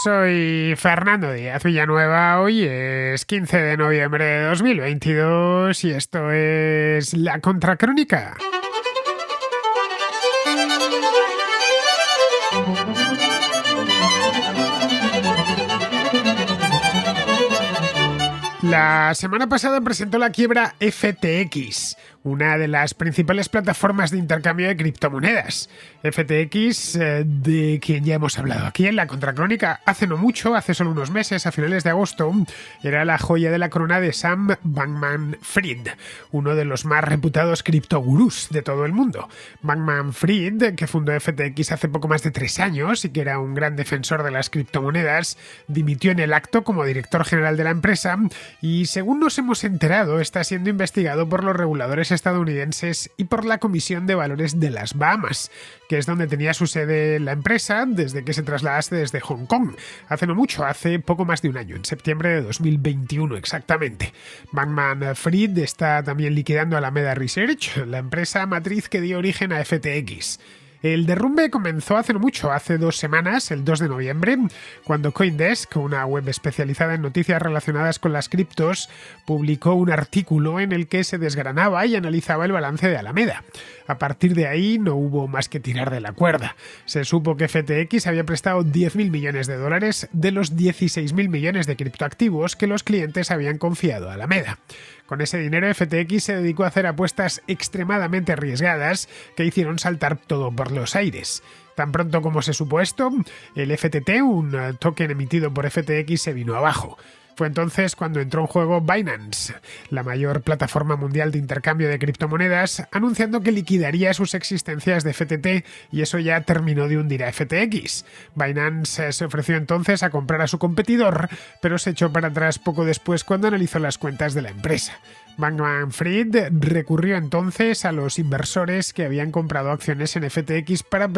Soy Fernando Díaz Villanueva, hoy es 15 de noviembre de 2022 y esto es La Contracrónica. La semana pasada presentó la quiebra FTX, una de las principales plataformas de intercambio de criptomonedas. FTX, de quien ya hemos hablado aquí en La Contracrónica hace no mucho, hace solo unos meses, a finales de agosto, era la joya de la corona de Sam Bankman-Fried, uno de los más reputados criptogurús de todo el mundo. Bankman-Fried, que fundó FTX hace poco más de 3 años y que era un gran defensor de las criptomonedas, dimitió en el acto como director general de la empresa y, según nos hemos enterado, está siendo investigado por los reguladores estadounidenses y por la Comisión de Valores de las Bahamas, que es donde tenía su sede la empresa desde que se trasladase desde Hong Kong. Hace no mucho, hace poco más de un año, en septiembre de 2021 exactamente. Bankman-Fried está también liquidando Alameda Research, la empresa matriz que dio origen a FTX. El derrumbe comenzó hace no mucho, hace 2 semanas, el 2 de noviembre, cuando CoinDesk, una web especializada en noticias relacionadas con las criptos, publicó un artículo en el que se desgranaba y analizaba el balance de Alameda. A partir de ahí no hubo más que tirar de la cuerda. Se supo que FTX había prestado 10.000 millones de dólares de los 16.000 millones de criptoactivos que los clientes habían confiado a Alameda. Con ese dinero, FTX se dedicó a hacer apuestas extremadamente arriesgadas que hicieron saltar todo por los aires. Tan pronto como se supo esto, el FTT, un token emitido por FTX, se vino abajo. Fue entonces cuando entró en juego Binance, la mayor plataforma mundial de intercambio de criptomonedas, anunciando que liquidaría sus existencias de FTT, y eso ya terminó de hundir a FTX. Binance se ofreció entonces a comprar a su competidor, pero se echó para atrás poco después cuando analizó las cuentas de la empresa. Bankman-Fried recurrió entonces a los inversores que habían comprado acciones en FTX para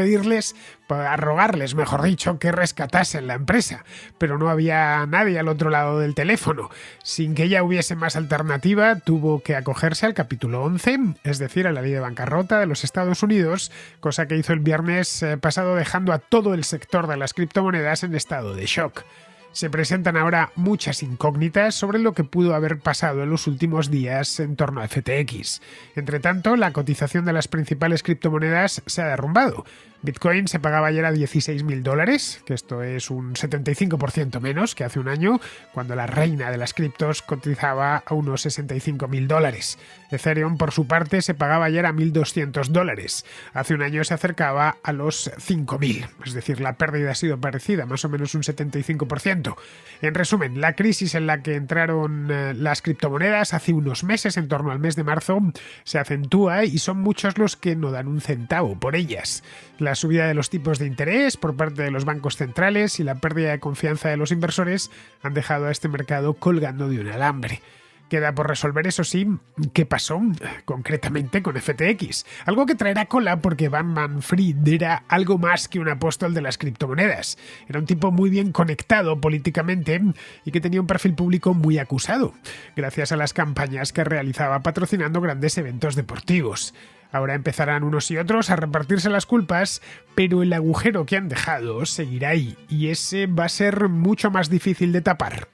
rogarles, mejor dicho, que rescatasen la empresa, pero no había nadie al otro lado del teléfono. Sin que ya hubiese más alternativa, tuvo que acogerse al capítulo 11, es decir, a la ley de bancarrota de los Estados Unidos, cosa que hizo el viernes pasado, dejando a todo el sector de las criptomonedas en estado de shock. Se presentan ahora muchas incógnitas sobre lo que pudo haber pasado en los últimos días en torno a FTX. Entre tanto, la cotización de las principales criptomonedas se ha derrumbado. Bitcoin se pagaba ayer a $16.000, que esto es un 75% menos que hace un año, cuando la reina de las criptos cotizaba a unos $65.000. Ethereum, por su parte, se pagaba ayer a $1.200. Hace un año se acercaba a los 5.000, es decir, la pérdida ha sido parecida, más o menos un 75%. En resumen, la crisis en la que entraron las criptomonedas hace unos meses, en torno al mes de marzo, se acentúa y son muchos los que no dan un centavo por ellas. La subida de los tipos de interés por parte de los bancos centrales y la pérdida de confianza de los inversores han dejado a este mercado colgando de un alambre. Queda por resolver, eso sí, qué pasó concretamente con FTX. Algo que traerá cola porque Bankman-Fried era algo más que un apóstol de las criptomonedas. Era un tipo muy bien conectado políticamente y que tenía un perfil público muy acusado, gracias a las campañas que realizaba patrocinando grandes eventos deportivos. Ahora empezarán unos y otros a repartirse las culpas, pero el agujero que han dejado seguirá ahí y ese va a ser mucho más difícil de tapar.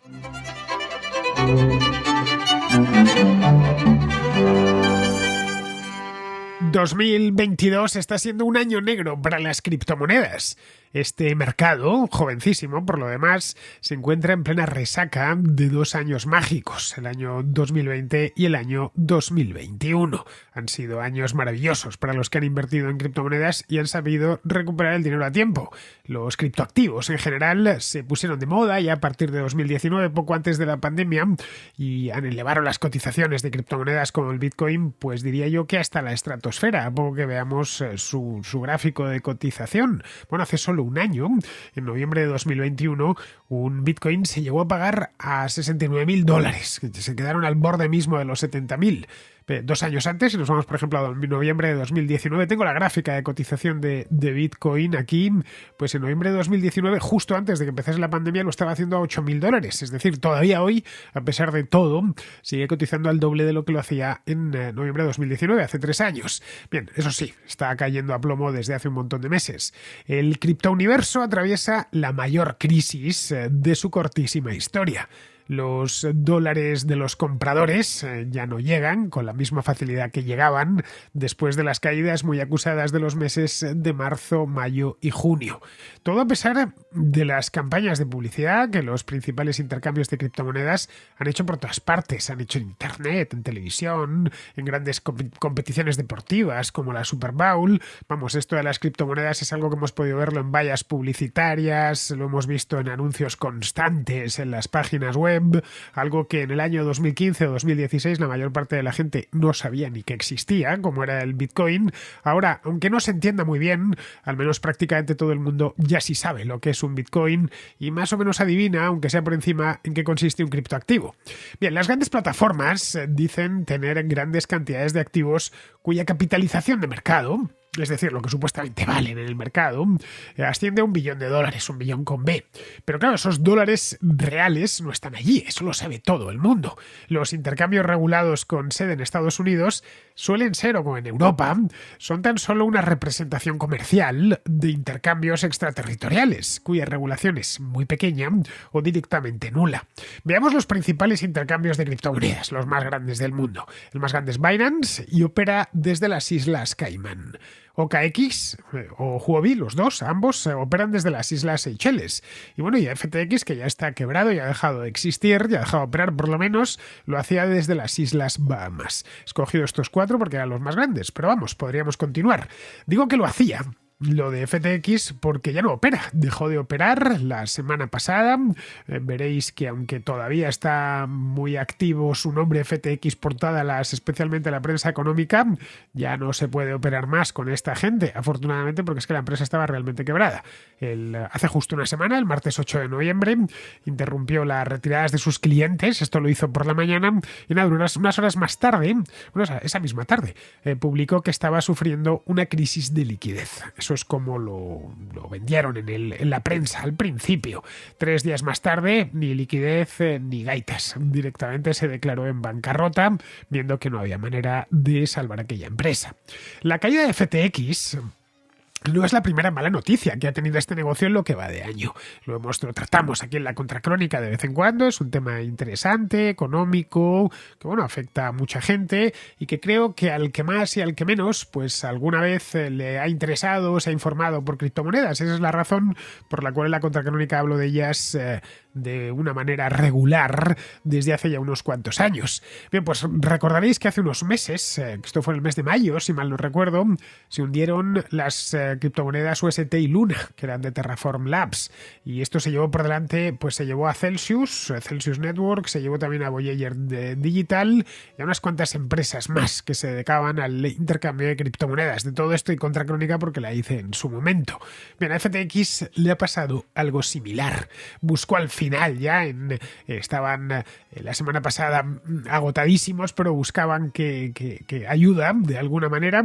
2022 está siendo un año negro para las criptomonedas. Este mercado, jovencísimo por lo demás, se encuentra en plena resaca de 2 años mágicos, el año 2020 y el año 2021. Han sido años maravillosos para los que han invertido en criptomonedas y han sabido recuperar el dinero a tiempo. Los criptoactivos en general se pusieron de moda ya a partir de 2019, poco antes de la pandemia, y han elevado las cotizaciones de criptomonedas como el Bitcoin, pues diría yo que hasta la estratosfera, a poco que veamos su gráfico de cotización. Bueno, hace solo un año, en noviembre de 2021, un Bitcoin se llegó a pagar a $69.000. Se quedaron al borde mismo de los 70.000. 2 años antes, si nos vamos por ejemplo a noviembre de 2019, tengo la gráfica de cotización de Bitcoin aquí, pues en noviembre de 2019, justo antes de que empezase la pandemia, lo estaba haciendo a $8.000, es decir, todavía hoy, a pesar de todo, sigue cotizando al doble de lo que lo hacía en noviembre de 2019, hace 3 años. Bien, eso sí, está cayendo a plomo desde hace un montón de meses. El criptouniverso atraviesa la mayor crisis de su cortísima historia. Los dólares de los compradores ya no llegan con la misma facilidad que llegaban después de las caídas muy acusadas de los meses de marzo, mayo y junio. Todo a pesar de las campañas de publicidad que los principales intercambios de criptomonedas han hecho por todas partes. Han hecho en internet, en televisión, en grandes competiciones deportivas como la Super Bowl. Vamos, esto de las criptomonedas es algo que hemos podido verlo en vallas publicitarias, lo hemos visto en anuncios constantes en las páginas web, algo que en el año 2015 o 2016 la mayor parte de la gente no sabía ni que existía, como era el Bitcoin. Ahora, aunque no se entienda muy bien, al menos prácticamente todo el mundo ya sí sabe lo que es un Bitcoin y más o menos adivina, aunque sea por encima, en qué consiste un criptoactivo. Bien, las grandes plataformas dicen tener grandes cantidades de activos cuya capitalización de mercado, es decir, lo que supuestamente valen en el mercado, asciende a $1 billón, $1 billón con B. Pero claro, esos dólares reales no están allí, eso lo sabe todo el mundo. Los intercambios regulados con sede en Estados Unidos suelen ser, o como en Europa, son tan solo una representación comercial de intercambios extraterritoriales, cuya regulación es muy pequeña o directamente nula. Veamos los principales intercambios de criptomonedas, los más grandes del mundo. El más grande es Binance y opera desde las Islas Caimán. OKX o Huobi, los dos, ambos operan desde las Islas Seychelles. Y bueno, y FTX, que ya está quebrado y ha dejado de existir, ya ha dejado de operar, por lo menos lo hacía desde las Islas Bahamas. He escogido estos 4 porque eran los más grandes, pero vamos, podríamos continuar. Digo que lo hacía, lo de FTX, porque ya no opera, dejó de operar la semana pasada. Veréis que aunque todavía está muy activo su nombre FTX por especialmente la prensa económica, ya no se puede operar más con esta gente, afortunadamente, porque es que la empresa estaba realmente quebrada. Hace justo una semana, el martes 8 de noviembre, interrumpió las retiradas de sus clientes, esto lo hizo por la mañana, y nada, unas horas más tarde, esa misma tarde, publicó que estaba sufriendo una crisis de liquidez. Eso es como lo vendieron en la prensa al principio. 3 días más tarde, ni liquidez ni gaitas. Directamente se declaró en bancarrota, viendo que no había manera de salvar aquella empresa. La caída de FTX no es la primera mala noticia que ha tenido este negocio en lo que va de año. Lo tratamos aquí en la Contracrónica de vez en cuando. Es un tema interesante, económico, que bueno, afecta a mucha gente y que creo que al que más y al que menos, pues alguna vez le ha interesado, se ha informado por criptomonedas. Esa es la razón por la cual en la Contracrónica hablo de ellas de una manera regular desde hace ya unos cuantos años. Bien, pues recordaréis que hace unos meses, esto fue en el mes de mayo, si mal no recuerdo, se hundieron las criptomonedas UST y Luna, que eran de Terraform Labs, y esto se llevó por delante, pues se llevó a Celsius Network, se llevó también a Voyager Digital y a unas cuantas empresas más que se dedicaban al intercambio de criptomonedas. De todo esto y Contracrónica porque la hice en su momento. Bien, a FTX le ha pasado algo similar. Buscó al final ya, estaban la semana pasada agotadísimos, pero buscaban que ayuda de alguna manera,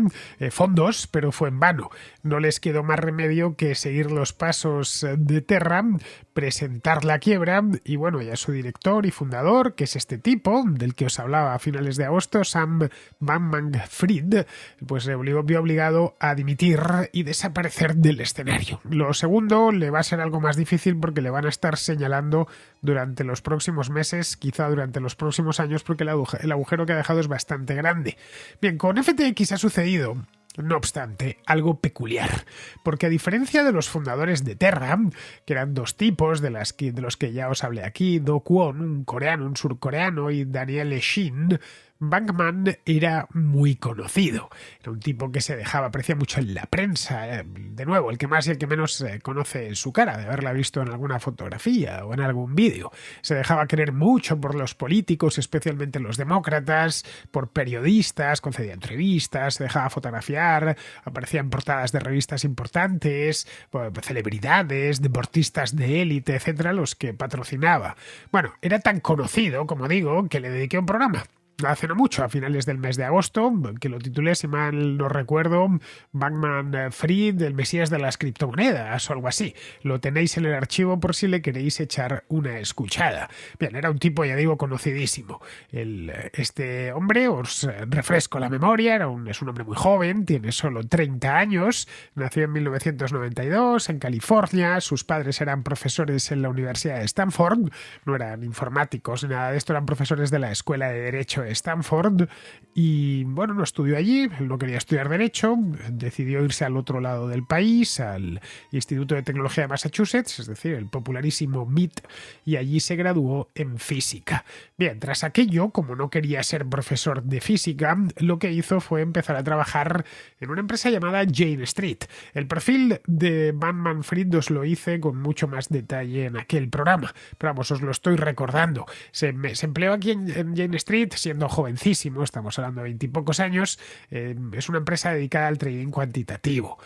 fondos, pero fue en vano. No les quedó más remedio que seguir los pasos de Terra, presentar la quiebra y bueno, ya su director y fundador, que es este tipo del que os hablaba a finales de agosto, Sam Bankman-Fried, pues se vio obligado a dimitir y desaparecer del escenario. Lo segundo le va a ser algo más difícil porque le van a estar señalando durante los próximos meses, quizá durante los próximos años, porque el agujero que ha dejado es bastante grande. Bien, con FTX ha sucedido, no obstante, algo peculiar, porque a diferencia de los fundadores de Terra, que eran 2 tipos de los que ya os hablé aquí, Do Kwon, un coreano, un surcoreano, y Daniel Shin, Bankman era muy conocido. Era un tipo que se dejaba apreciar mucho en la prensa. De nuevo, el que más y el que menos conoce su cara, de haberla visto en alguna fotografía o en algún vídeo. Se dejaba querer mucho por los políticos, especialmente los demócratas, por periodistas, concedía entrevistas, se dejaba fotografiar, aparecía en portadas de revistas importantes, por celebridades, deportistas de élite, etcétera, los que patrocinaba. Bueno, era tan conocido, como digo, que le dediqué un programa. hace no mucho, a finales del mes de agosto, que lo titulé, si mal no recuerdo, Bankman-Fried, el Mesías de las criptomonedas o algo así. Lo tenéis en el archivo por si le queréis echar una escuchada. Bien, era un tipo, ya digo, conocidísimo. Este hombre, os refresco la memoria, es un hombre muy joven, tiene solo 30 años, nació en 1992 en California, sus padres eran profesores en la Universidad de Stanford, no eran informáticos ni nada de esto, eran profesores de la Escuela de Derecho de Stanford y bueno, no estudió allí, él no quería estudiar Derecho, decidió irse al otro lado del país, al Instituto de Tecnología de Massachusetts, es decir, el popularísimo MIT, y allí se graduó en física. Bien, tras aquello, como no quería ser profesor de física, lo que hizo fue empezar a trabajar en una empresa llamada Jane Street. El perfil de Bankman-Fried os lo hice con mucho más detalle en aquel programa, pero vamos, os lo estoy recordando. Se empleó aquí en Jane Street siendo jovencísimo, estamos hablando de 20 y pocos años, es una empresa dedicada al trading cuantitativo.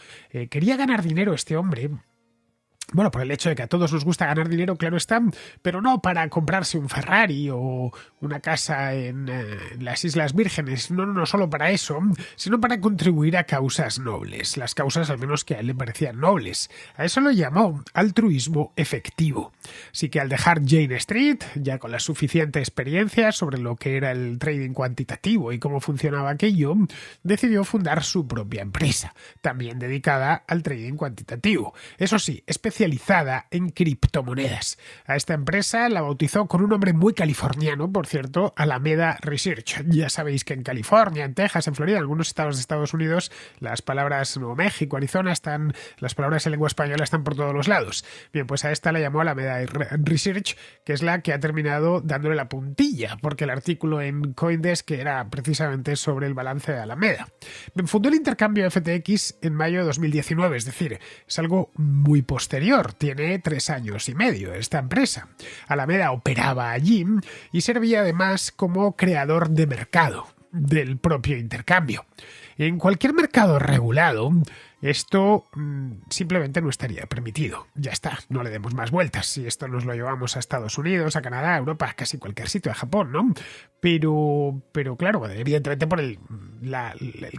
Quería ganar dinero este hombre. Bueno, por el hecho de que a todos nos gusta ganar dinero, claro está, pero no para comprarse un Ferrari o una casa en las Islas Vírgenes, no solo para eso, sino para contribuir a causas nobles, las causas al menos que a él le parecían nobles. A eso lo llamó altruismo efectivo. Así que al dejar Jane Street, ya con la suficiente experiencia sobre lo que era el trading cuantitativo y cómo funcionaba aquello, decidió fundar su propia empresa, también dedicada al trading cuantitativo. Eso sí, especializada en criptomonedas. A esta empresa la bautizó con un nombre muy californiano, por cierto, Alameda Research. Ya sabéis que en California, en Texas, en Florida, en algunos estados de Estados Unidos, las palabras Nuevo México, Arizona, las palabras en lengua española están por todos los lados. Bien, pues a esta la llamó Alameda Research, que es la que ha terminado dándole la puntilla, porque el artículo en CoinDesk era precisamente sobre el balance de Alameda. Fundó el intercambio FTX en mayo de 2019, es decir, es algo muy posterior. Tiene 3 años y medio esta empresa. Alameda operaba allí y servía además como creador de mercado del propio intercambio. En cualquier mercado regulado, esto simplemente no estaría permitido. Ya está, no le demos más vueltas. Si esto nos lo llevamos a Estados Unidos, a Canadá, a Europa, casi cualquier sitio, a Japón, ¿no? Pero claro, evidentemente por el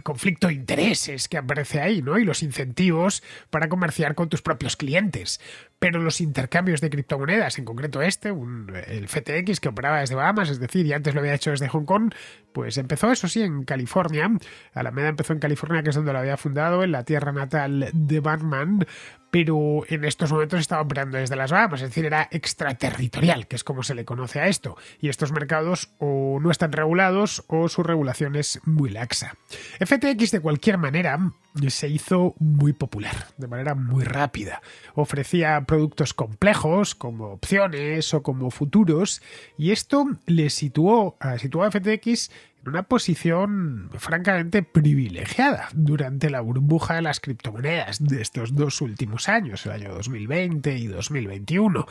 conflicto de intereses que aparece ahí, ¿no? Y los incentivos para comerciar con tus propios clientes. Pero los intercambios de criptomonedas, en concreto el FTX que operaba desde Bahamas, es decir, y antes lo había hecho desde Hong Kong, pues empezó, eso sí, en California. Alameda empezó en California, que es donde lo había fundado, en la tierra natal de Bankman, pero en estos momentos estaba operando desde las Bahamas, es decir, era extraterritorial, que es como se le conoce a esto. Y estos mercados o no están regulados o su regulación es muy laxa. FTX, de cualquier manera, se hizo muy popular, de manera muy rápida. Ofrecía productos complejos, como opciones o como futuros, y esto le situó a FTX en una posición francamente privilegiada durante la burbuja de las criptomonedas de estos 2 últimos años, el año 2020 y 2021.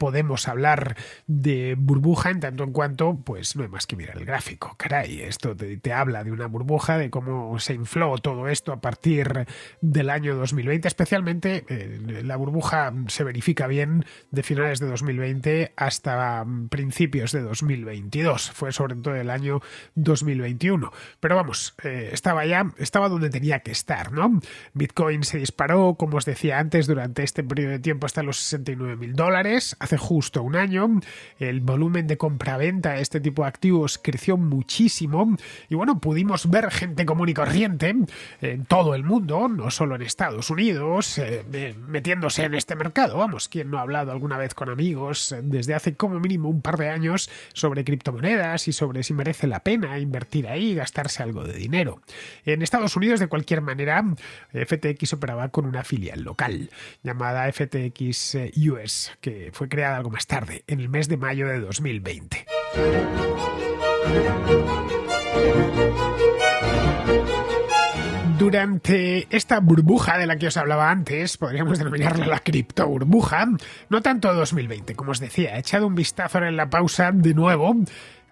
Podemos hablar de burbuja en tanto en cuanto, pues no hay más que mirar el gráfico. Caray, esto te habla de una burbuja, de cómo se infló todo esto a partir del año 2020, especialmente la burbuja se verifica bien de finales de 2020 hasta principios de 2022. Fue sobre todo el año 2021. Pero vamos, estaba donde tenía que estar, ¿no? Bitcoin se disparó, como os decía antes, durante este periodo de tiempo hasta los $69.000, hace justo un año. El volumen de compra-venta de este tipo de activos creció muchísimo y bueno, pudimos ver gente común y corriente en todo el mundo, no solo en Estados Unidos, metiéndose en este mercado. Vamos, ¿quién no ha hablado alguna vez con amigos desde hace como mínimo un par de años sobre criptomonedas y sobre si merece la pena invertir ahí y gastarse algo de dinero? En Estados Unidos, de cualquier manera, FTX operaba con una filial local llamada FTX US, que fue creada algo más tarde, en el mes de mayo de 2020. Durante esta burbuja de la que os hablaba antes, podríamos denominarla la cripto burbuja, no tanto 2020, como os decía, he echado un vistazo en la pausa de nuevo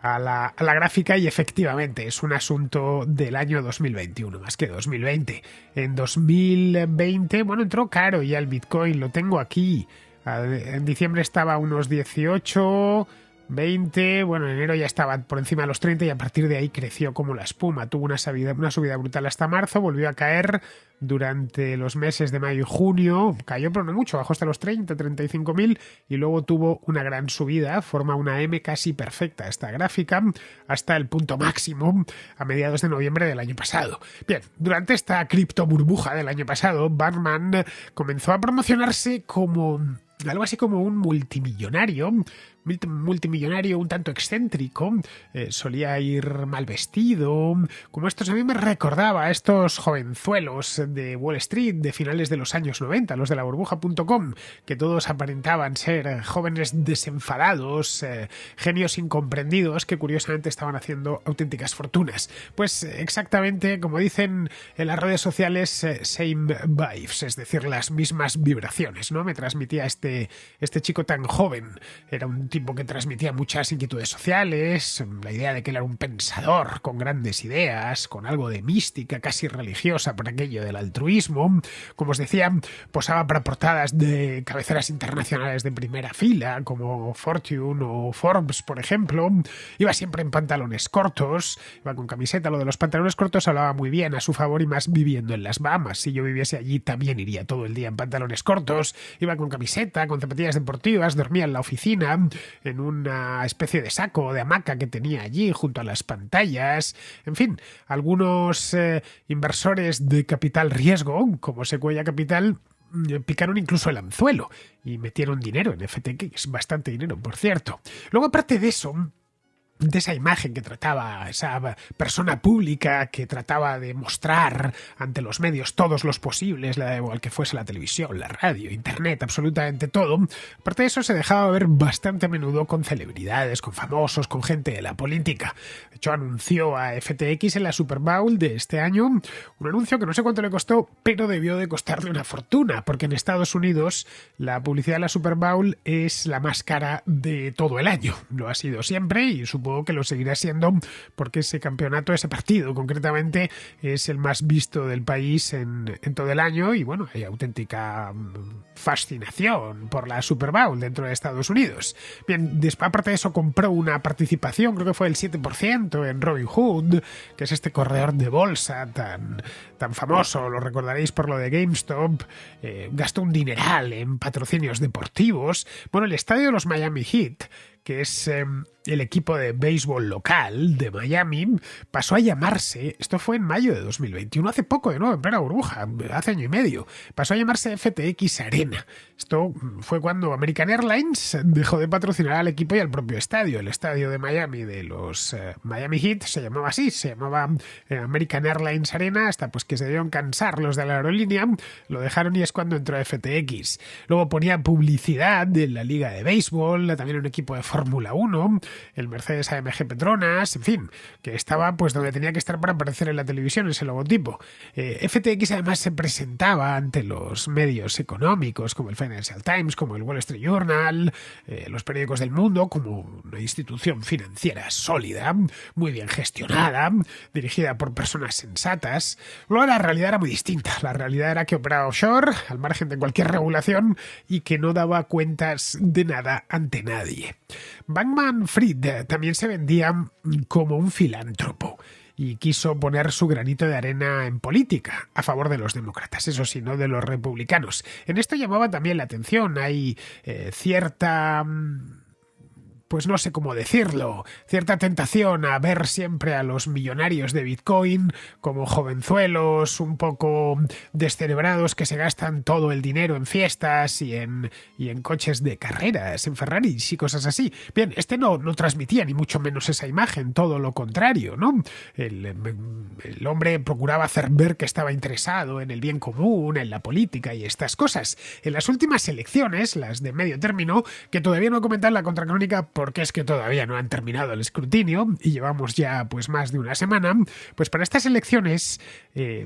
a la gráfica y efectivamente es un asunto del año 2021, más que 2020. En 2020, bueno, entró caro ya el Bitcoin, lo tengo aquí. En diciembre estaba a unos 18, 20, bueno, en enero ya estaba por encima de los 30 y a partir de ahí creció como la espuma. Tuvo una subida brutal hasta marzo, volvió a caer durante los meses de mayo y junio, cayó pero no mucho, bajó hasta los 30, 35.000 y luego tuvo una gran subida, forma una M casi perfecta esta gráfica, hasta el punto máximo a mediados de noviembre del año pasado. Bien, durante esta cripto burbuja del año pasado, Bankman comenzó a promocionarse como algo así como un multimillonario un tanto excéntrico, solía ir mal vestido, como estos a mí me recordaba a estos jovenzuelos de Wall Street de finales de los años 90, los de la burbuja.com, que todos aparentaban ser jóvenes desenfadados, genios incomprendidos que curiosamente estaban haciendo auténticas fortunas. Pues exactamente como dicen en las redes sociales, same vibes, es decir, las mismas vibraciones, ¿no? Me transmitía este chico tan joven, era un tipo que transmitía muchas inquietudes sociales, la idea de que él era un pensador con grandes ideas, con algo de mística casi religiosa por aquello del altruismo. Como os decía, posaba para portadas de cabeceras internacionales de primera fila, como Fortune o Forbes, por ejemplo. Iba siempre en pantalones cortos, iba con camiseta. Lo de los pantalones cortos hablaba muy bien a su favor y más viviendo en las Bahamas. Si yo viviese allí también iría todo el día en pantalones cortos, iba con camiseta, con zapatillas deportivas, dormía en la oficina, en una especie de saco o de hamaca que tenía allí junto a las pantallas. En fin, algunos inversores de capital riesgo, como Sequoia Capital, picaron incluso el anzuelo y metieron dinero en FTX, bastante dinero, por cierto. Luego, aparte de eso, de esa imagen que trataba, esa persona pública que trataba de mostrar ante los medios todos los posibles, da igual que fuese la televisión, la radio, internet, absolutamente todo. Aparte de eso, se dejaba ver bastante a menudo con celebridades, con famosos, con gente de la política. De hecho, anunció a FTX en la Super Bowl de este año, un anuncio que no sé cuánto le costó, pero debió de costarle una fortuna, porque en Estados Unidos la publicidad de la Super Bowl es la más cara de todo el año. Lo ha sido siempre y supongo que lo seguirá siendo porque ese campeonato, ese partido concretamente, es el más visto del país en todo el año y bueno, hay auténtica fascinación por la Super Bowl dentro de Estados Unidos. Bien, después aparte de eso compró una participación, creo que fue el 7% en Robinhood, que es este corredor de bolsa tan famoso, lo recordaréis por lo de GameStop. Gastó un dineral en patrocinios deportivos. Bueno, el estadio de los Miami Heat, que es el equipo de béisbol local de Miami, pasó a llamarse, esto fue en mayo de 2021, hace poco de nuevo, en plena burbuja, hace año y medio, pasó a llamarse FTX Arena. Esto fue cuando American Airlines dejó de patrocinar al equipo y al propio estadio. El estadio de Miami de los Miami Heat se llamaba así, se llamaba American Airlines Arena, hasta pues que se debieron cansar los de la aerolínea, lo dejaron y es cuando entró FTX. Luego ponía publicidad de la liga de béisbol, también un equipo de Fórmula 1, el Mercedes AMG Petronas, en fin, que estaba pues donde tenía que estar para aparecer en la televisión ese logotipo. FTX además se presentaba ante los medios económicos como el Financial Times, como el Wall Street Journal, los periódicos del mundo, como una institución financiera sólida, muy bien gestionada, dirigida por personas sensatas. Luego la realidad era muy distinta. La realidad era que operaba offshore, al margen de cualquier regulación, y que no daba cuentas de nada ante nadie. Bankman-Fried también se vendía como un filántropo y quiso poner su granito de arena en política, a favor de los demócratas, eso sí, no de los republicanos. En esto llamaba también la atención, hay cierta... pues no sé cómo decirlo, cierta tentación a ver siempre a los millonarios de Bitcoin como jovenzuelos un poco descerebrados que se gastan todo el dinero en fiestas y en coches de carreras, en Ferraris y cosas así. Bien, este no transmitía ni mucho menos esa imagen, todo lo contrario, ¿no? El hombre procuraba hacer ver que estaba interesado en el bien común, en la política y estas cosas. En las últimas elecciones, las de medio término, que todavía no he comentado en la contracrónica porque es que todavía no han terminado el escrutinio y llevamos ya pues más de una semana, pues para estas elecciones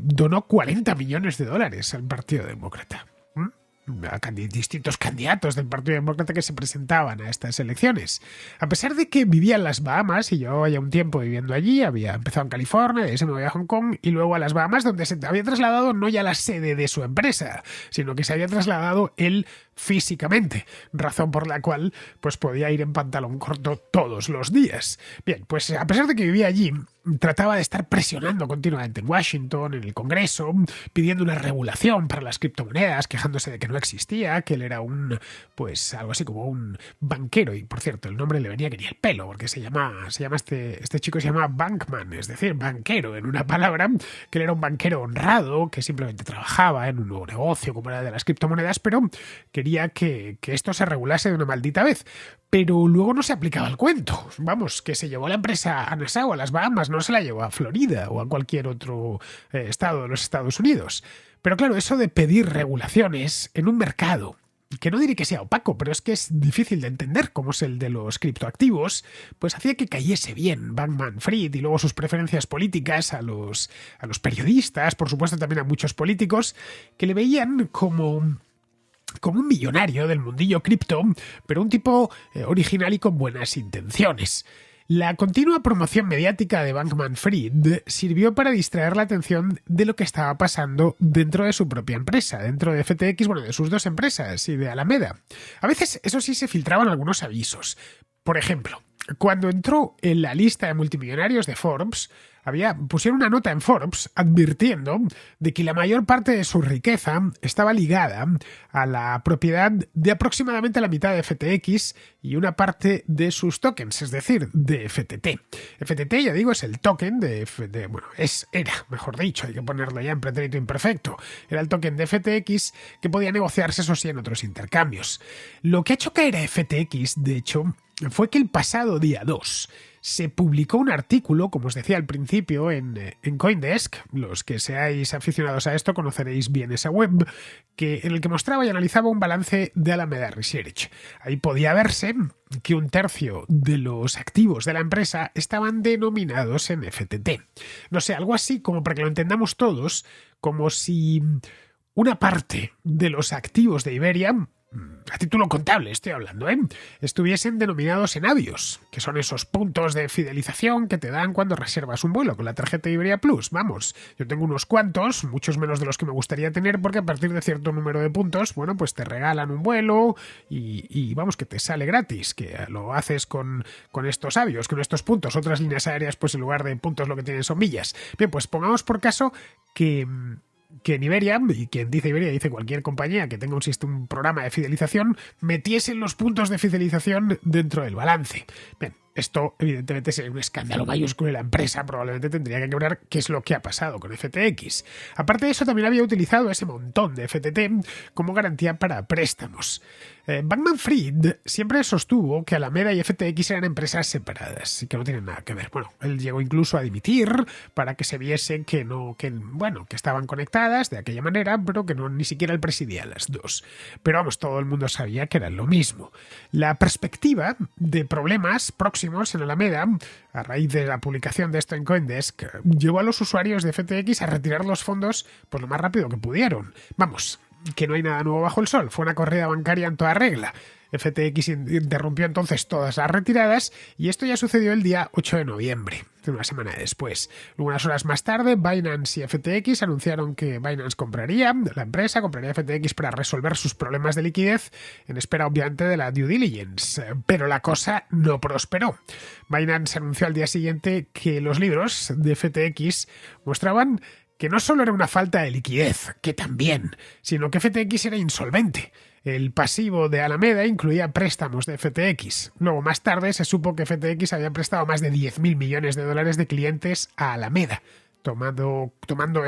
donó $40 millones al Partido Demócrata. A distintos candidatos del Partido Demócrata que se presentaban a estas elecciones. A pesar de que vivía en las Bahamas y llevaba ya un tiempo viviendo allí, había empezado en California, de ahí se movía a Hong Kong y luego a las Bahamas, donde se había trasladado no ya la sede de su empresa, sino que se había trasladado él físicamente, razón por la cual pues podía ir en pantalón corto todos los días. Bien, pues a pesar de que vivía allí, trataba de estar presionando continuamente en Washington, en el Congreso, pidiendo una regulación para las criptomonedas, quejándose de que no existía, que él era pues algo así como un banquero, y por cierto, el nombre le venía que ni el pelo, porque este chico se llama Bankman, es decir, banquero, en una palabra, que él era un banquero honrado, que simplemente trabajaba en un nuevo negocio como era de las criptomonedas, pero quería que esto se regulase de una maldita vez. Pero luego no se aplicaba el cuento. Vamos, que se llevó la empresa a Nassau, a las Bahamas, no se la llevó a Florida o a cualquier otro estado de los Estados Unidos. Pero claro, eso de pedir regulaciones en un mercado que no diré que sea opaco, pero es que es difícil de entender, como es el de los criptoactivos, pues hacía que cayese bien Bankman-Fried y luego sus preferencias políticas a los periodistas, por supuesto también a muchos políticos, que le veían como un millonario del mundillo cripto, pero un tipo original y con buenas intenciones. La continua promoción mediática de Bankman-Fried sirvió para distraer la atención de lo que estaba pasando dentro de su propia empresa, dentro de FTX, bueno, de sus dos empresas y de Alameda. A veces, eso sí, se filtraban algunos avisos. Por ejemplo, cuando entró en la lista de multimillonarios de Forbes, pusieron una nota en Forbes advirtiendo de que la mayor parte de su riqueza estaba ligada a la propiedad de aproximadamente la mitad de FTX y una parte de sus tokens, es decir, de FTT. FTT, ya digo, es el token era, mejor dicho, hay que ponerlo ya en pretérito imperfecto. Era el token de FTX que podía negociarse, eso sí, en otros intercambios. Lo que ha hecho caer a FTX, de hecho, fue que el pasado día 2 se publicó un artículo, como os decía al principio, en CoinDesk. Los que seáis aficionados a esto conoceréis bien esa web, en el que mostraba y analizaba un balance de Alameda Research. Ahí podía verse que un tercio de los activos de la empresa estaban denominados en FTT. No sé, algo así como, para que lo entendamos todos, como si una parte de los activos de Iberia, a título contable estoy hablando, estuviesen denominados en Avios, que son esos puntos de fidelización que te dan cuando reservas un vuelo con la tarjeta Iberia Plus. Vamos, yo tengo unos cuantos, muchos menos de los que me gustaría tener, porque a partir de cierto número de puntos, bueno, pues te regalan un vuelo y vamos, que te sale gratis, que lo haces con estos Avios, con estos puntos. Otras líneas aéreas, pues en lugar de puntos lo que tienen son millas. Bien, pues pongamos por caso que en Iberia, y quien dice Iberia dice cualquier compañía que tenga un programa de fidelización, metiesen los puntos de fidelización dentro del balance. Bien, esto evidentemente sería un escándalo mayúsculo y la empresa probablemente tendría que quebrar, que es lo que ha pasado con FTX. Aparte de eso, también había utilizado ese montón de FTT como garantía para préstamos. Bankman-Fried siempre sostuvo que Alameda y FTX eran empresas separadas y que no tienen nada que ver. Bueno, él llegó incluso a dimitir para que se viese que estaban conectadas de aquella manera, pero que ni siquiera él presidía las dos. Pero vamos, todo el mundo sabía que eran lo mismo. La perspectiva de problemas próximos en Alameda, a raíz de la publicación de esto en CoinDesk, llevó a los usuarios de FTX a retirar los fondos lo más rápido que pudieron. Vamos, que no hay nada nuevo bajo el sol, fue una corrida bancaria en toda regla. FTX interrumpió entonces todas las retiradas y esto ya sucedió el día 8 de noviembre, una semana después. Unas horas más tarde, Binance y FTX anunciaron que Binance compraría FTX para resolver sus problemas de liquidez, en espera obviamente de la due diligence. Pero la cosa no prosperó. Binance anunció al día siguiente que los libros de FTX mostraban que no solo era una falta de liquidez, que también, sino que FTX era insolvente. El pasivo de Alameda incluía préstamos de FTX. Luego, más tarde, se supo que FTX había prestado más de 10.000 millones de dólares de clientes a Alameda, tomando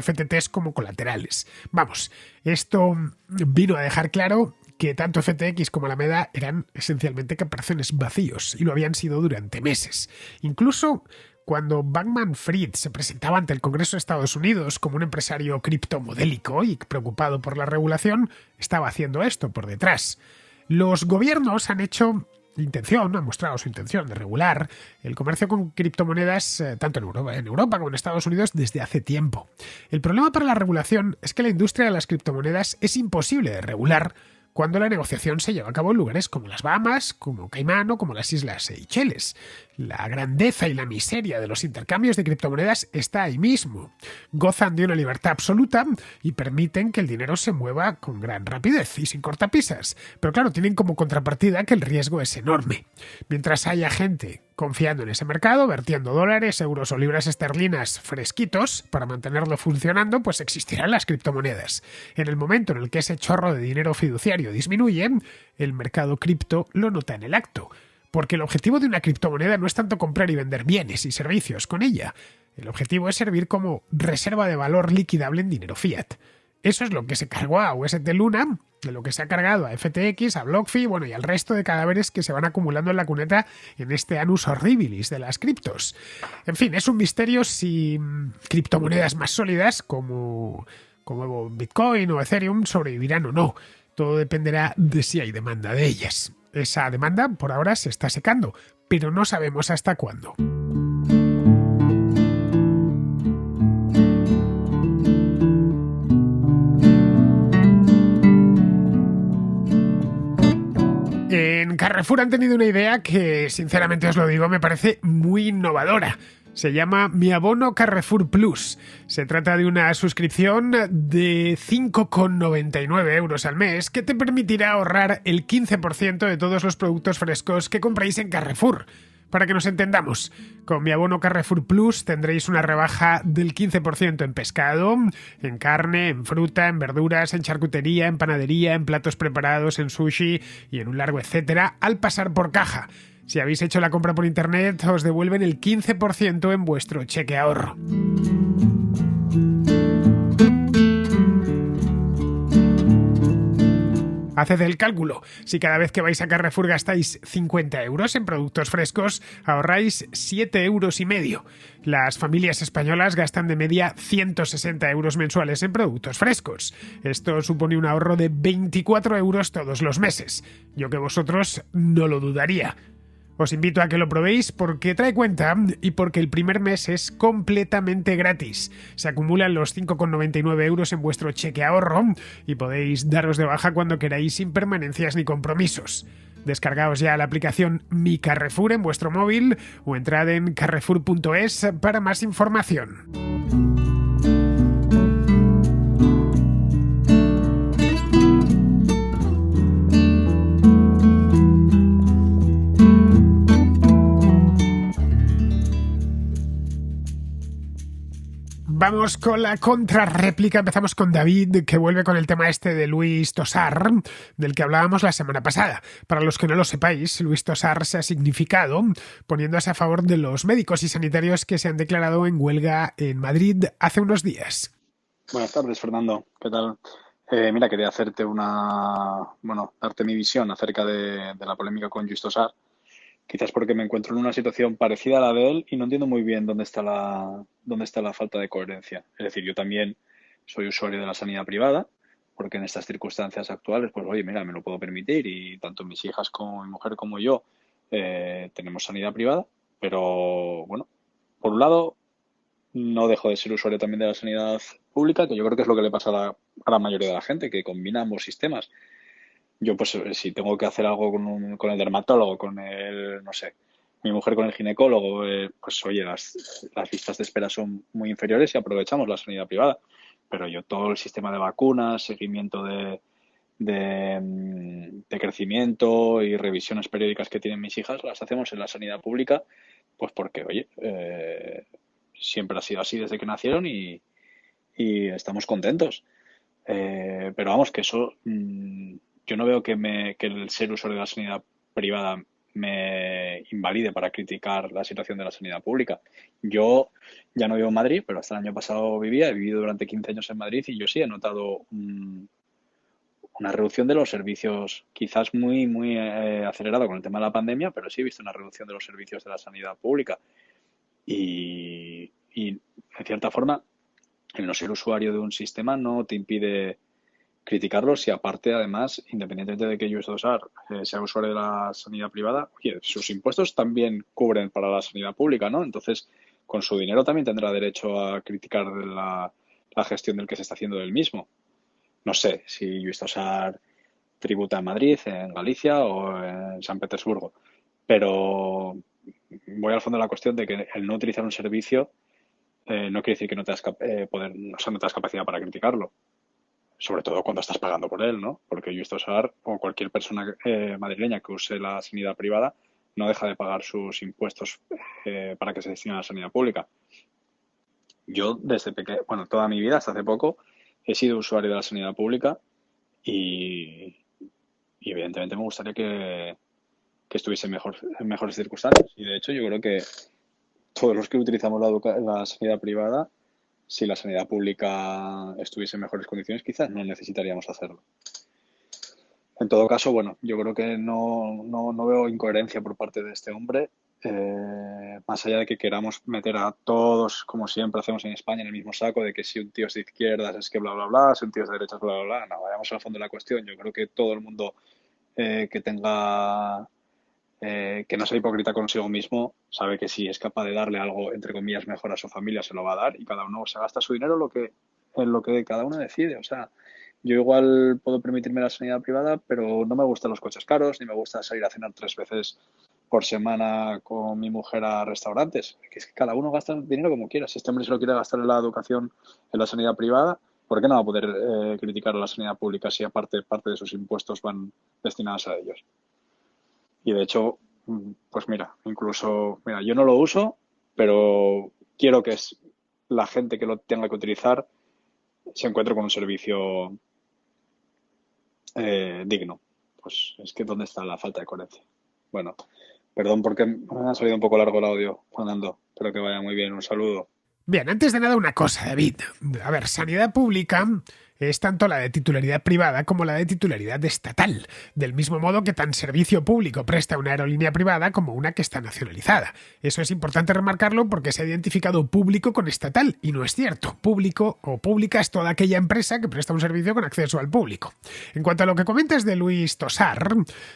FTTs como colaterales. Vamos, esto vino a dejar claro que tanto FTX como Alameda eran esencialmente caparazones vacíos, y lo habían sido durante meses. Incluso cuando Bankman-Fried se presentaba ante el Congreso de Estados Unidos como un empresario criptomodélico y preocupado por la regulación, estaba haciendo esto por detrás. Los gobiernos han mostrado su intención de regular el comercio con criptomonedas tanto en Europa como en Estados Unidos desde hace tiempo. El problema para la regulación es que la industria de las criptomonedas es imposible de regular cuando la negociación se lleva a cabo en lugares como las Bahamas, como Caimán o como las Islas Seychelles. La grandeza y la miseria de los intercambios de criptomonedas está ahí mismo. Gozan de una libertad absoluta y permiten que el dinero se mueva con gran rapidez y sin cortapisas. Pero claro, tienen como contrapartida que el riesgo es enorme. Mientras haya gente confiando en ese mercado, vertiendo dólares, euros o libras esterlinas fresquitos para mantenerlo funcionando, pues existirán las criptomonedas. En el momento en el que ese chorro de dinero fiduciario disminuye, el mercado cripto lo nota en el acto. Porque el objetivo de una criptomoneda no es tanto comprar y vender bienes y servicios con ella. El objetivo es servir como reserva de valor liquidable en dinero fiat. Eso es lo que se cargó a UST Luna, de lo que se ha cargado a FTX, a BlockFi, bueno, y al resto de cadáveres que se van acumulando en la cuneta en este annus horribilis de las criptos. En fin, es un misterio si criptomonedas más sólidas como Bitcoin o Ethereum sobrevivirán o no. Todo dependerá de si hay demanda de ellas. Esa demanda por ahora se está secando, pero no sabemos hasta cuándo. En Carrefour han tenido una idea que, sinceramente os lo digo, me parece muy innovadora. Se llama Mi Abono Carrefour Plus. Se trata de una suscripción de 5,99 euros al mes que te permitirá ahorrar el 15% de todos los productos frescos que compréis en Carrefour. Para que nos entendamos, con Mi Abono Carrefour Plus tendréis una rebaja del 15% en pescado, en carne, en fruta, en verduras, en charcutería, en panadería, en platos preparados, en sushi y en un largo etcétera al pasar por caja. Si habéis hecho la compra por internet, os devuelven el 15% en vuestro cheque ahorro. Haced el cálculo. Si cada vez que vais a Carrefour gastáis 50 euros en productos frescos, ahorráis 7,5 euros. Las familias españolas gastan de media 160 euros mensuales en productos frescos. Esto supone un ahorro de 24 euros todos los meses. Yo que vosotros no lo dudaría. Os invito a que lo probéis porque trae cuenta y porque el primer mes es completamente gratis. Se acumulan los 5,99 euros en vuestro cheque ahorro y podéis daros de baja cuando queráis sin permanencias ni compromisos. Descargaos ya la aplicación Mi Carrefour en vuestro móvil o entrad en carrefour.es para más información. Vamos con la contrarréplica. Empezamos con David, que vuelve con el tema este de Luis Tosar, del que hablábamos la semana pasada. Para los que no lo sepáis, Luis Tosar se ha significado poniéndose a favor de los médicos y sanitarios que se han declarado en huelga en Madrid hace unos días. Buenas tardes, Fernando. ¿Qué tal? Mira, quería hacerte darte mi visión acerca de la polémica con Luis Tosar. Quizás porque me encuentro en una situación parecida a la de él y no entiendo muy bien dónde está la falta de coherencia. Es decir, yo también soy usuario de la sanidad privada, porque en estas circunstancias actuales, pues oye, mira, me lo puedo permitir y tanto mis hijas como mi mujer como yo tenemos sanidad privada, pero bueno, por un lado no dejo de ser usuario también de la sanidad pública, que yo creo que es lo que le pasa a la mayoría de la gente, que combina ambos sistemas. Yo, pues, si tengo que hacer algo con el dermatólogo, no sé, mi mujer con el ginecólogo, pues, oye, las listas de espera son muy inferiores y aprovechamos la sanidad privada. Pero yo todo el sistema de vacunas, seguimiento de crecimiento y revisiones periódicas que tienen mis hijas, las hacemos en la sanidad pública, pues porque, oye, siempre ha sido así desde que nacieron y estamos contentos. Pero vamos, que eso... yo no veo que el ser usuario de la sanidad privada me invalide para criticar la situación de la sanidad pública. Yo ya no vivo en Madrid, pero hasta el año pasado he vivido durante 15 años en Madrid y yo sí he notado una reducción de los servicios, quizás muy, muy acelerado con el tema de la pandemia, pero sí he visto una reducción de los servicios de la sanidad pública. Y en cierta forma, el no ser usuario de un sistema no te impide criticarlos y aparte, además, independientemente de que Luis Tosar sea usuario de la sanidad privada, oye, sus impuestos también cubren para la sanidad pública, ¿no? Entonces, con su dinero también tendrá derecho a criticar la gestión del que se está haciendo del mismo. No sé si Luis Tosar tributa en Madrid, en Galicia o en San Petersburgo. Pero voy al fondo de la cuestión de que el no utilizar un servicio no quiere decir que no tengas poder, o sea, no tengas capacidad para criticarlo. Sobre todo cuando estás pagando por él, ¿no? Porque Justosar o cualquier persona madrileña que use la sanidad privada no deja de pagar sus impuestos para que se destinen a la sanidad pública. Yo desde pequeño, bueno, toda mi vida, hasta hace poco, he sido usuario de la sanidad pública y evidentemente me gustaría que estuviese en mejores circunstancias. Y de hecho yo creo que todos los que utilizamos la sanidad privada, si la sanidad pública estuviese en mejores condiciones, quizás no necesitaríamos hacerlo. En todo caso, bueno, yo creo que no veo incoherencia por parte de este hombre, más allá de que queramos meter a todos, como siempre hacemos en España, en el mismo saco, de que si un tío es de izquierdas es que bla, bla, bla, si un tío es de derechas, bla, bla, bla. No, vayamos al fondo de la cuestión. Yo creo que todo el mundo que tenga, que no sea hipócrita consigo mismo, sabe que si es capaz de darle algo, entre comillas, mejor a su familia, se lo va a dar y cada uno se gasta su dinero en lo que cada uno decide. O sea, yo igual puedo permitirme la sanidad privada, pero no me gustan los coches caros, ni me gusta salir a cenar 3 veces por semana con mi mujer a restaurantes. Que es que cada uno gasta el dinero como quiera. Si este hombre se lo quiere gastar en la educación, en la sanidad privada, ¿por qué no va a poder criticar a la sanidad pública si aparte parte de sus impuestos van destinados a ellos? Y de hecho, pues mira, incluso, mira, yo no lo uso, pero quiero que la gente que lo tenga que utilizar se encuentre con un servicio digno. Pues es que ¿dónde está la falta de coherencia? Bueno, perdón porque me ha salido un poco largo el audio, Fernando. Espero que vaya muy bien. Un saludo. Bien, antes de nada una cosa, David. A ver, sanidad pública es tanto la de titularidad privada como la de titularidad estatal, del mismo modo que tan servicio público presta una aerolínea privada como una que está nacionalizada. Eso es importante remarcarlo porque se ha identificado público con estatal, y no es cierto. Público o pública es toda aquella empresa que presta un servicio con acceso al público. En cuanto a lo que comentas de Luis Tosar,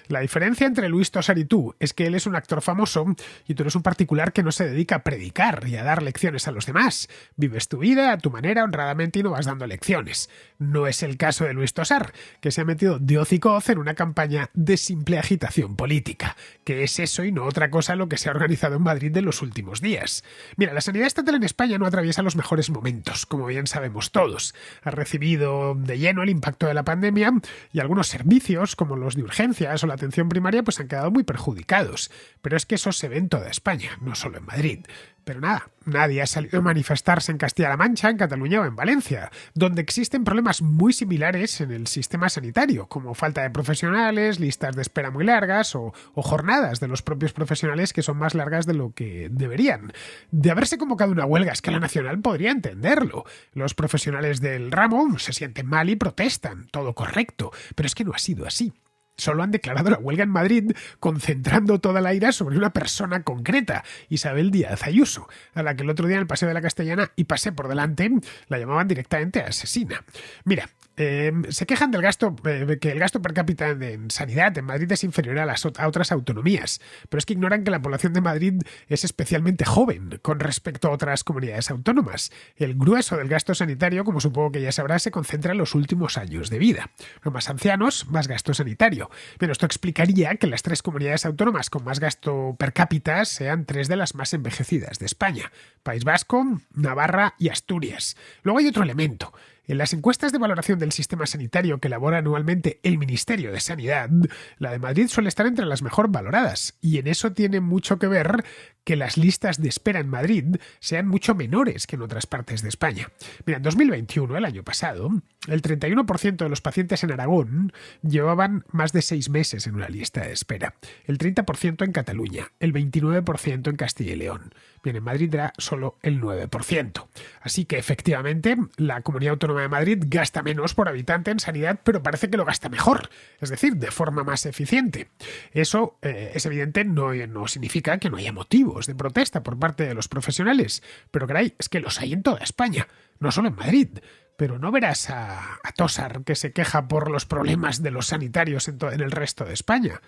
la diferencia entre Luis Tosar y tú es que él es un actor famoso y tú eres un particular que no se dedica a predicar y a dar lecciones a los demás. Vives tu vida a tu manera honradamente y no vas dando lecciones. No es el caso de Luis Tosar, que se ha metido de hocicoz en una campaña de simple agitación política, que es eso y no otra cosa lo que se ha organizado en Madrid en los últimos días. Mira, la sanidad estatal en España no atraviesa los mejores momentos, como bien sabemos todos. Ha recibido de lleno el impacto de la pandemia y algunos servicios, como los de urgencias o la atención primaria, pues han quedado muy perjudicados. Pero es que eso se ve en toda España, no solo en Madrid. Pero nada, nadie ha salido a manifestarse en Castilla-La Mancha, en Cataluña o en Valencia, donde existen problemas muy similares en el sistema sanitario, como falta de profesionales, listas de espera muy largas o jornadas de los propios profesionales que son más largas de lo que deberían. De haberse convocado una huelga a escala nacional podría entenderlo. Los profesionales del ramo se sienten mal y protestan, todo correcto, pero es que no ha sido así. Solo han declarado la huelga en Madrid, concentrando toda la ira sobre una persona concreta, Isabel Díaz Ayuso, a la que el otro día en el Paseo de la Castellana y pasé por delante la llamaban directamente asesina. Mira, se quejan del gasto, que el gasto per cápita en sanidad en Madrid es inferior a otras autonomías, pero es que ignoran que la población de Madrid es especialmente joven con respecto a otras comunidades autónomas. El grueso del gasto sanitario, como supongo que ya sabrás, se concentra en los últimos años de vida. Los más ancianos, más gasto sanitario. Pero esto explicaría que las 3 comunidades autónomas con más gasto per cápita sean 3 de las más envejecidas de España: País Vasco, Navarra y Asturias. Luego hay otro elemento. En las encuestas de valoración del sistema sanitario que elabora anualmente el Ministerio de Sanidad, la de Madrid suele estar entre las mejor valoradas, y en eso tiene mucho que ver que las listas de espera en Madrid sean mucho menores que en otras partes de España. Mira, en 2021, el año pasado, el 31% de los pacientes en Aragón llevaban más de 6 meses en una lista de espera, el 30% en Cataluña, el 29% en Castilla y León. Bien, en Madrid era solo el 9%. Así que, efectivamente, la Comunidad Autónoma de Madrid gasta menos por habitante en sanidad, pero parece que lo gasta mejor, es decir, de forma más eficiente. Eso es evidente, no significa que no haya motivos de protesta por parte de los profesionales, pero caray, es que los hay en toda España, no solo en Madrid. Pero no verás a Tosar que se queja por los problemas de los sanitarios en el resto de España.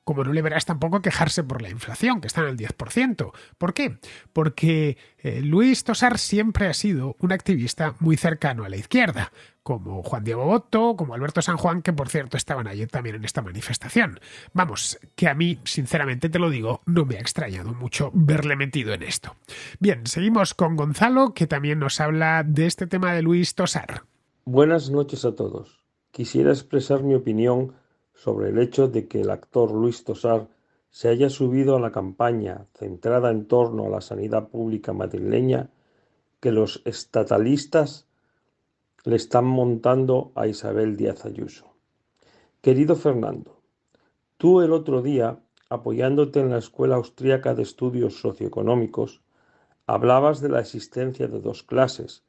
como no le verás tampoco quejarse por la inflación, que está en el 10%. ¿Por qué? Porque Luis Tosar siempre ha sido un activista muy cercano a la izquierda, como Juan Diego Botto, como Alberto San Juan, que por cierto estaban ayer también en esta manifestación. Vamos, que a mí, sinceramente te lo digo, no me ha extrañado mucho verle metido en esto. Bien, seguimos con Gonzalo, que también nos habla de este tema de Luis Tosar. Buenas noches a todos. Quisiera expresar mi opinión sobre el hecho de que el actor Luis Tosar se haya subido a la campaña centrada en torno a la sanidad pública madrileña que los estatalistas le están montando a Isabel Díaz Ayuso. Querido Fernando, tú el otro día, apoyándote en la Escuela Austríaca de Estudios Socioeconómicos, hablabas de la existencia de dos clases,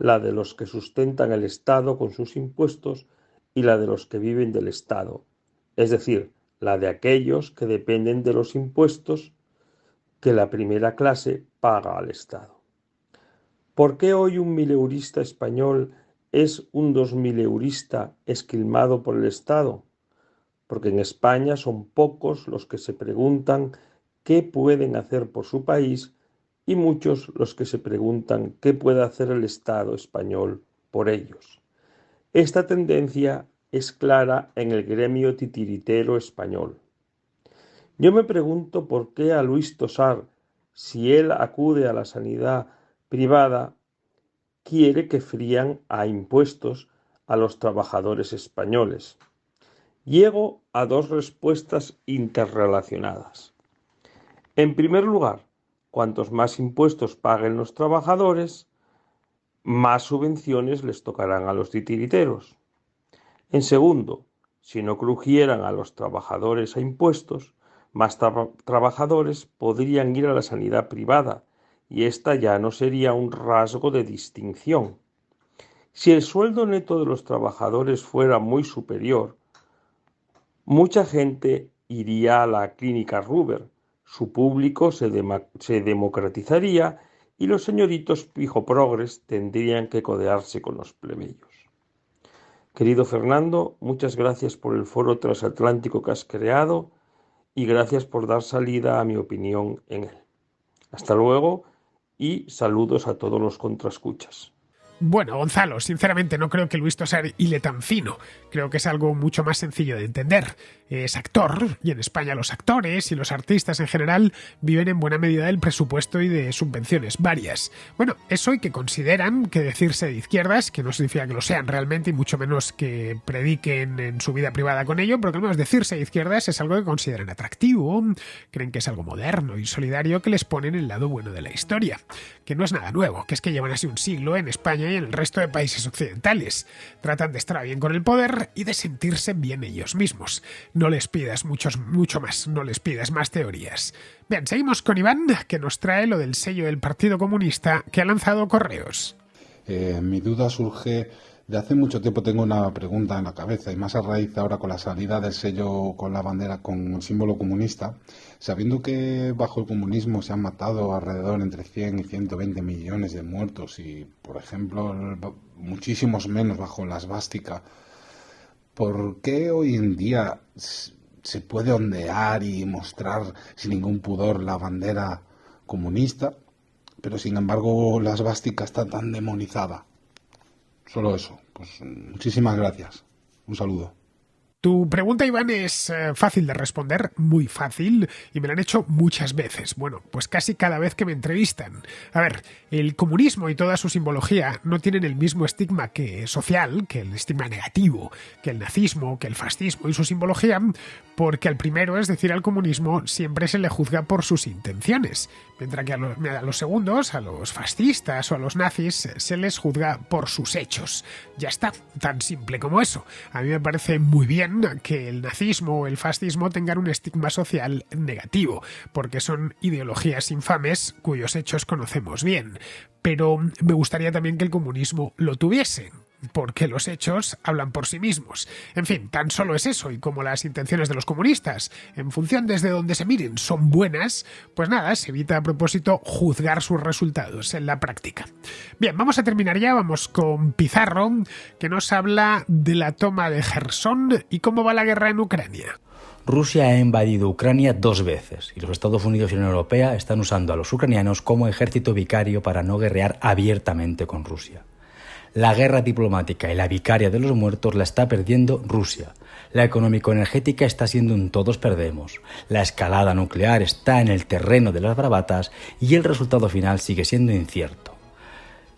la de los que sustentan el Estado con sus impuestos y la de los que viven del Estado, es decir, la de aquellos que dependen de los impuestos que la primera clase paga al Estado. ¿Por qué hoy un mileurista español es un 2000eurista esquilmado por el Estado? Porque en España son pocos los que se preguntan qué pueden hacer por su país y muchos los que se preguntan qué puede hacer el Estado español por ellos. Esta tendencia es clara en el gremio titiritero español. Yo me pregunto por qué a Luis Tosar, si él acude a la sanidad privada, quiere que frían a impuestos a los trabajadores españoles. Llego a dos respuestas interrelacionadas. En primer lugar, cuantos más impuestos paguen los trabajadores, más subvenciones les tocarán a los titiriteros. En segundo, si no crujieran a los trabajadores a impuestos, más trabajadores podrían ir a la sanidad privada y esta ya no sería un rasgo de distinción. Si el sueldo neto de los trabajadores fuera muy superior, mucha gente iría a la clínica Ruber, su público se democratizaría y los señoritos pijoprogres tendrían que codearse con los plebeyos. Querido Fernando, muchas gracias por el foro transatlántico que has creado y gracias por dar salida a mi opinión en él. Hasta luego y saludos a todos los contraescuchas. Bueno, Gonzalo, sinceramente no creo que Luis Tosar hile tan fino. Creo que es algo mucho más sencillo de entender. Es actor, y en España los actores y los artistas en general viven en buena medida del presupuesto y de subvenciones varias. Bueno, eso y que consideran que decirse de izquierdas, que no significa que lo sean realmente y mucho menos que prediquen en su vida privada con ello, pero que al menos decirse de izquierdas es algo que consideran atractivo, creen que es algo moderno y solidario que les pone en el lado bueno de la historia. Que no es nada nuevo, que es que llevan así un siglo en España y en el resto de países occidentales. Tratan de estar bien con el poder y de sentirse bien ellos mismos. No les pidas mucho más, no les pidas más teorías. Bien, seguimos con Iván, que nos trae lo del sello del Partido Comunista que ha lanzado Correos. Mi duda surge de hace mucho tiempo. Tengo una pregunta en la cabeza y más a raíz ahora con la salida del sello con la bandera con el símbolo comunista, sabiendo que bajo el comunismo se han matado alrededor entre 100 y 120 millones de muertos y, por ejemplo, muchísimos menos bajo la esvástica. ¿Por qué hoy en día se puede ondear y mostrar sin ningún pudor la bandera comunista, pero sin embargo la esvástica está tan demonizada? Solo eso. Pues muchísimas gracias. Un saludo. Tu pregunta, Iván, es fácil de responder, muy fácil, y me la han hecho muchas veces. Bueno, pues casi cada vez que me entrevistan. A ver, el comunismo y toda su simbología no tienen el mismo estigma social, que el estigma negativo, que el nazismo, que el fascismo y su simbología, porque al primero, es decir, al comunismo, siempre se le juzga por sus intenciones, mientras que a los segundos, a los fascistas o a los nazis, se les juzga por sus hechos. Ya está, tan simple como eso. A mí me parece muy bien que el nazismo o el fascismo tengan un estigma social negativo, porque son ideologías infames cuyos hechos conocemos bien. Pero me gustaría también que el comunismo lo tuviese. porque los hechos hablan por sí mismos. En fin, tan solo es eso, y como las intenciones de los comunistas, en función desde donde se miren, son buenas, pues nada, se evita a propósito juzgar sus resultados en la práctica. Bien, vamos a terminar ya, vamos con Pizarro, que nos habla de la toma de Jersón y cómo va la guerra en Ucrania. Rusia ha invadido Ucrania 2 veces y los Estados Unidos y la Unión Europea están usando a los ucranianos como ejército vicario para no guerrear abiertamente con Rusia. La guerra diplomática y la vicaria de los muertos la está perdiendo Rusia. La económico-energética está siendo un todos perdemos. La escalada nuclear está en el terreno de las bravatas y el resultado final sigue siendo incierto.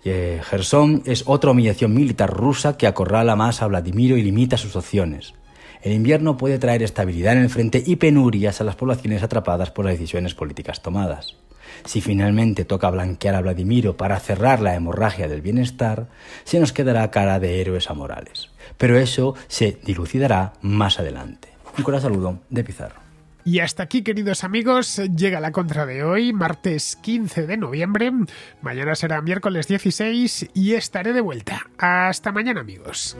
Jersón es otra humillación militar rusa que acorrala más a Vladimiro y limita sus opciones. El invierno puede traer estabilidad en el frente y penurias a las poblaciones atrapadas por las decisiones políticas tomadas. Si finalmente toca blanquear a Vladimiro para cerrar la hemorragia del bienestar, se nos quedará cara de héroes amorales. Pero eso se dilucidará más adelante. Un cordial saludo de Pizarro. Y hasta aquí, queridos amigos, llega la contra de hoy, martes 15 de noviembre. Mañana será miércoles 16 y estaré de vuelta. Hasta mañana, amigos.